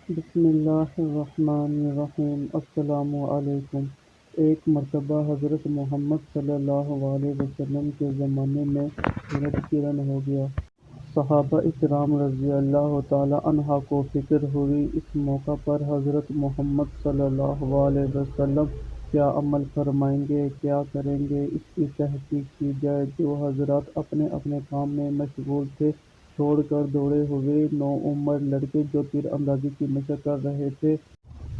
بسم اللہ الرحمن الرحیم۔ السلام علیکم۔ ایک مرتبہ حضرت محمد صلی اللہ علیہ وسلم کے زمانے میں سورج گرہن ہو گیا۔ صحابہ اکرام رضی اللہ تعالی عنہ کو فکر ہوئی۔ اس موقع پر حضرت محمد صلی اللہ علیہ وسلم کیا عمل فرمائیں گے، کیا کریں گے، اس کی تحقیق کی جائے۔ جو حضرات اپنے اپنے کام میں مشغول تھے چھوڑ کر دوڑے ہوئے نوعمر لڑکے جو تیر اندازی کی مشق کر رہے تھے،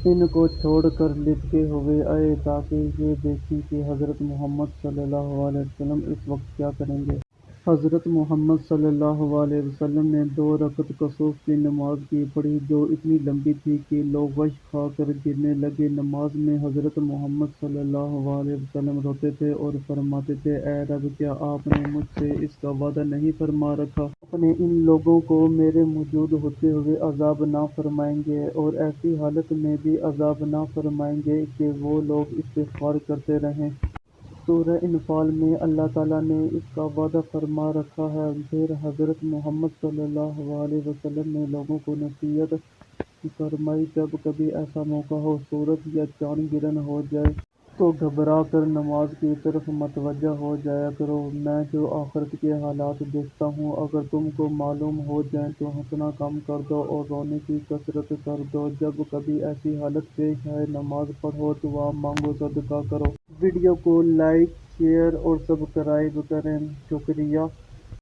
ان کو چھوڑ کر لپکے ہوئے آئے تاکہ یہ دیکھیں کہ حضرت محمد صلی اللہ علیہ وسلم اس وقت کیا کریں گے۔ حضرت محمد صلی اللہ علیہ وسلم نے 2 رکعت کسوف کی نماز کی پڑھی جو اتنی لمبی تھی کہ لوگ غش کھا کر گرنے لگے۔ نماز میں حضرت محمد صلی اللہ علیہ وسلم روتے تھے اور فرماتے تھے، اے رب، کیا آپ نے مجھ سے اس کا وعدہ نہیں فرما رکھا؟ اپنے ان لوگوں کو میرے موجود ہوتے ہوئے عذاب نہ فرمائیں گے اور ایسی حالت میں بھی عذاب نہ فرمائیں گے کہ وہ لوگ استغفار کرتے رہیں۔ سورہ انفال میں اللہ تعالیٰ نے اس کا وعدہ فرما رکھا ہے۔ پھر حضرت محمد صلی اللہ علیہ وسلم نے لوگوں کو نصیحت فرمائی، جب کبھی ایسا موقع ہو، سورج یا چاند گرہن ہو جائے تو گھبرا کر نماز کی طرف متوجہ ہو جایا کرو۔ میں جو آخرت کے حالات دیکھتا ہوں، اگر تم کو معلوم ہو جائیں تو ہنسنا کم کر دو اور رونے کی کثرت کر دو۔ جب کبھی ایسی حالت پیش آئے، نماز پڑھو، دعا مانگو، صدقہ کرو۔ ویڈیو کو لائک، شیئر اور سبسکرائب کریں۔ شکریہ۔